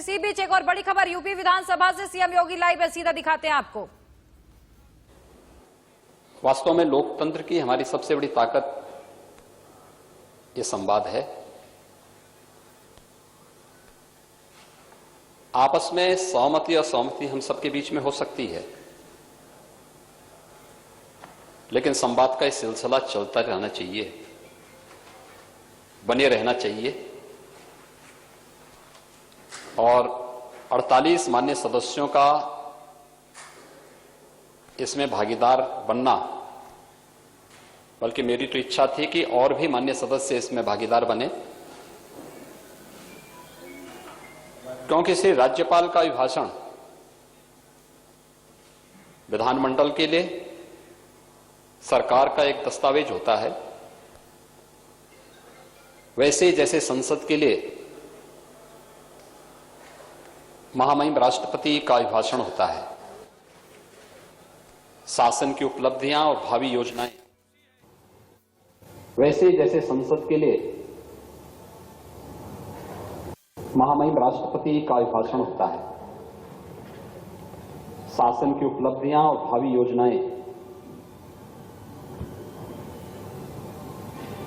इसी बीच एक और बड़ी खबर यूपी विधानसभा से सीएम योगी लाइव है, सीधा दिखाते हैं आपको। वास्तव में लोकतंत्र की हमारी सबसे बड़ी ताकत ये संवाद है। आपस में सहमति और असहमति हम सबके बीच में हो सकती है, लेकिन संवाद का ये सिलसिला चलता रहना चाहिए, बने रहना चाहिए। और 48 माननीय सदस्यों का इसमें भागीदार बनना, बल्कि मेरी तो इच्छा थी कि और भी माननीय सदस्य इसमें भागीदार बने, क्योंकि श्री राज्यपाल का अभिभाषण विधानमंडल के लिए सरकार का एक दस्तावेज होता है, वैसे जैसे संसद के लिए महामहिम राष्ट्रपति का अभिभाषण होता है। शासन की उपलब्धियां और भावी योजनाएं, वैसे जैसे संसद के लिए महामहिम राष्ट्रपति का अभिभाषण होता है। शासन की उपलब्धियां और भावी योजनाएं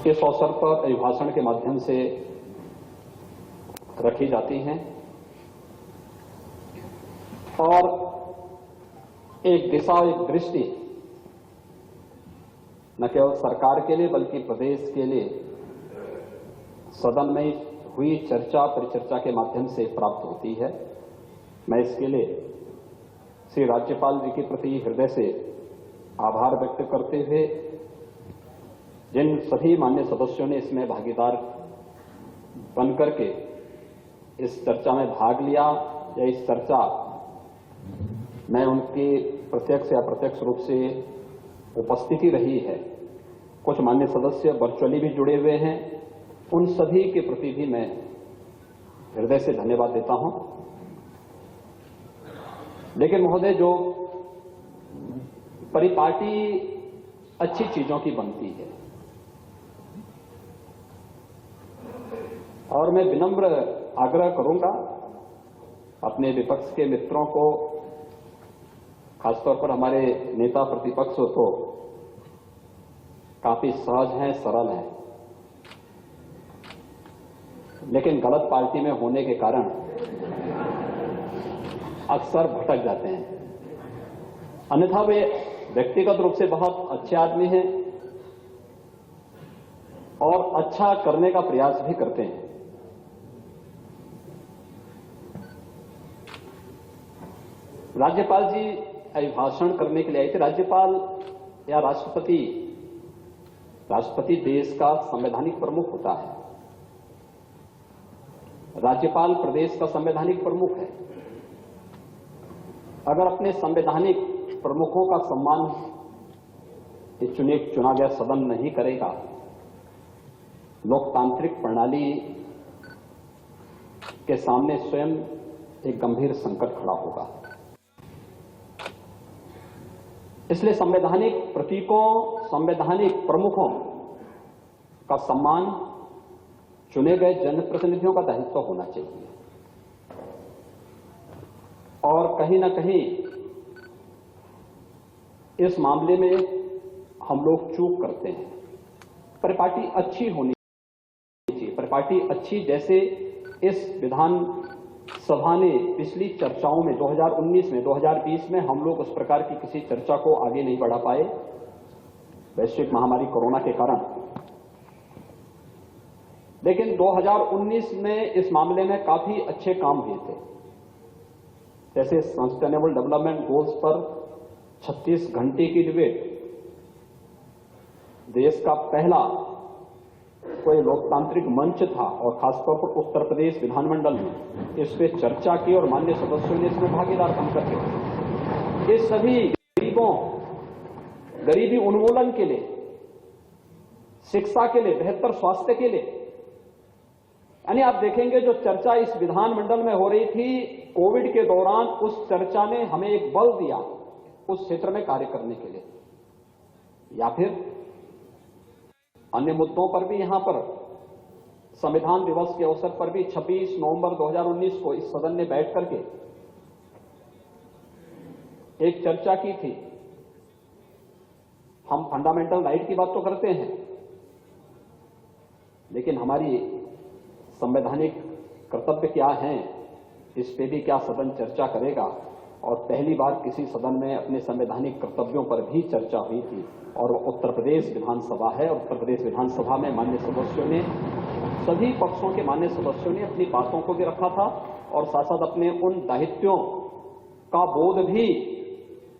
इस अवसर पर अभिभाषण के माध्यम से रखी जाती हैं और एक दिशा, एक दृष्टि न केवल सरकार के लिए बल्कि प्रदेश के लिए सदन में हुई चर्चा परिचर्चा के माध्यम से प्राप्त होती है। मैं इसके लिए श्री राज्यपाल जी के प्रति हृदय से आभार व्यक्त करते हुए जिन सभी मान्य सदस्यों ने इसमें भागीदार बनकर के इस चर्चा में भाग लिया या इस चर्चा में उनकी प्रत्यक्ष या अप्रत्यक्ष रूप से उपस्थिति रही है, कुछ मान्य सदस्य वर्चुअली भी जुड़े हुए हैं, उन सभी के प्रति भी मैं हृदय से धन्यवाद देता हूं। लेकिन महोदय, जो परिपाटी अच्छी चीजों की बनती है और मैं विनम्र आग्रह करूंगा अपने विपक्ष के मित्रों को, खासतौर पर हमारे नेता प्रतिपक्ष तो काफी सहज हैं, सरल हैं, लेकिन गलत पार्टी में होने के कारण अक्सर भटक जाते हैं। अन्यथा वे व्यक्तिगत रूप से बहुत अच्छे आदमी हैं और अच्छा करने का प्रयास भी करते हैं। राज्यपाल जी अभिभाषण करने के लिए आए थे। राज्यपाल या राष्ट्रपति देश का संवैधानिक प्रमुख होता है। राज्यपाल प्रदेश का संवैधानिक प्रमुख है। अगर अपने संवैधानिक प्रमुखों का सम्मान चुना गया सदन नहीं करेगा, लोकतांत्रिक प्रणाली के सामने स्वयं एक गंभीर संकट खड़ा होगा। इसलिए संवैधानिक प्रतीकों, संवैधानिक प्रमुखों का सम्मान चुने गए जनप्रतिनिधियों का दायित्व होना चाहिए। और कहीं ना कहीं इस मामले में हम लोग चूक करते हैं। परिपाटी अच्छी होनी चाहिए, परिपाटी अच्छी, जैसे इस विधान सभा ने पिछली चर्चाओं में 2019 में 2020 में हम लोग उस प्रकार की किसी चर्चा को आगे नहीं बढ़ा पाए वैश्विक महामारी कोरोना के कारण, लेकिन 2019 में इस मामले में काफी अच्छे काम हुए थे। जैसे सस्टेनेबल डेवलपमेंट गोल्स पर 36 घंटे की डिबेट, देश का पहला कोई लोकतांत्रिक मंच था और खासतौर पर उत्तर प्रदेश विधानमंडल में इस पे चर्चा की और माननीय सदस्यों ने इसमें भागीदार बनकर के इस सभी गरीबी उन्मूलन के लिए, शिक्षा के लिए, बेहतर स्वास्थ्य के लिए, यानी आप देखेंगे जो चर्चा इस विधानमंडल में हो रही थी कोविड के दौरान, उस चर्चा ने हमें एक बल दिया उस क्षेत्र में कार्य करने के लिए। या फिर अन्य मुद्दों पर भी यहां पर संविधान दिवस के अवसर पर भी 26 नवंबर 2019 को इस सदन में बैठ करके एक चर्चा की थी। हम फंडामेंटल राइट की बात तो करते हैं, लेकिन हमारी संवैधानिक कर्तव्य क्या हैं, इस पे भी क्या सदन चर्चा करेगा। और पहली बार किसी सदन में अपने संवैधानिक कर्तव्यों पर भी चर्चा हुई थी, और उत्तर प्रदेश विधानसभा है। उत्तर प्रदेश विधानसभा में माननीय सदस्यों ने, सभी पक्षों के माननीय सदस्यों ने अपनी बातों को भी रखा था और साथ साथ अपने उन दायित्वों का बोध भी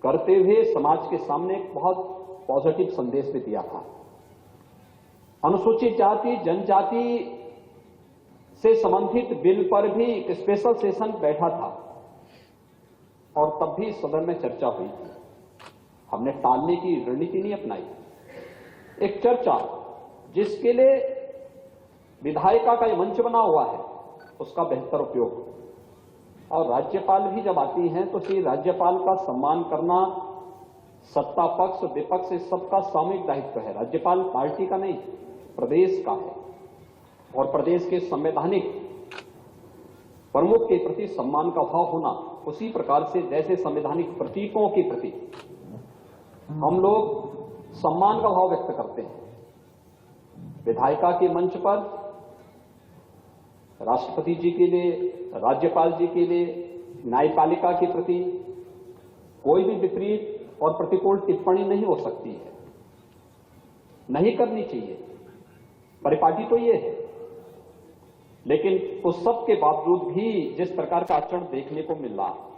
करते हुए समाज के सामने एक बहुत पॉजिटिव संदेश भी दिया था। अनुसूचित जाति जनजाति से संबंधित बिल पर भी एक स्पेशल सेशन बैठा था और तब भी सदन में चर्चा हुई थी। हमने टालने की रणनीति नहीं अपनाई। एक चर्चा जिसके लिए विधायिका का यह मंच बना हुआ है, उसका बेहतर उपयोग। और राज्यपाल भी जब आती हैं तो श्री राज्यपाल का सम्मान करना सत्ता पक्ष विपक्ष इस सबका सामूहिक दायित्व है। राज्यपाल पार्टी का नहीं, प्रदेश का है, और प्रदेश के संवैधानिक प्रमुख के प्रति सम्मान का भाव होना, उसी प्रकार से जैसे संवैधानिक प्रतीकों के प्रति हम लोग सम्मान का भाव व्यक्त करते हैं, विधायिका के मंच पर राष्ट्रपति जी के लिए, राज्यपाल जी के लिए, न्यायपालिका के प्रति कोई भी विपरीत और प्रतिकूल टिप्पणी नहीं हो सकती है, नहीं करनी चाहिए। परिपाटी तो ये है, लेकिन उस सब के बावजूद भी जिस प्रकार का आचरण देखने को मिल रहा है,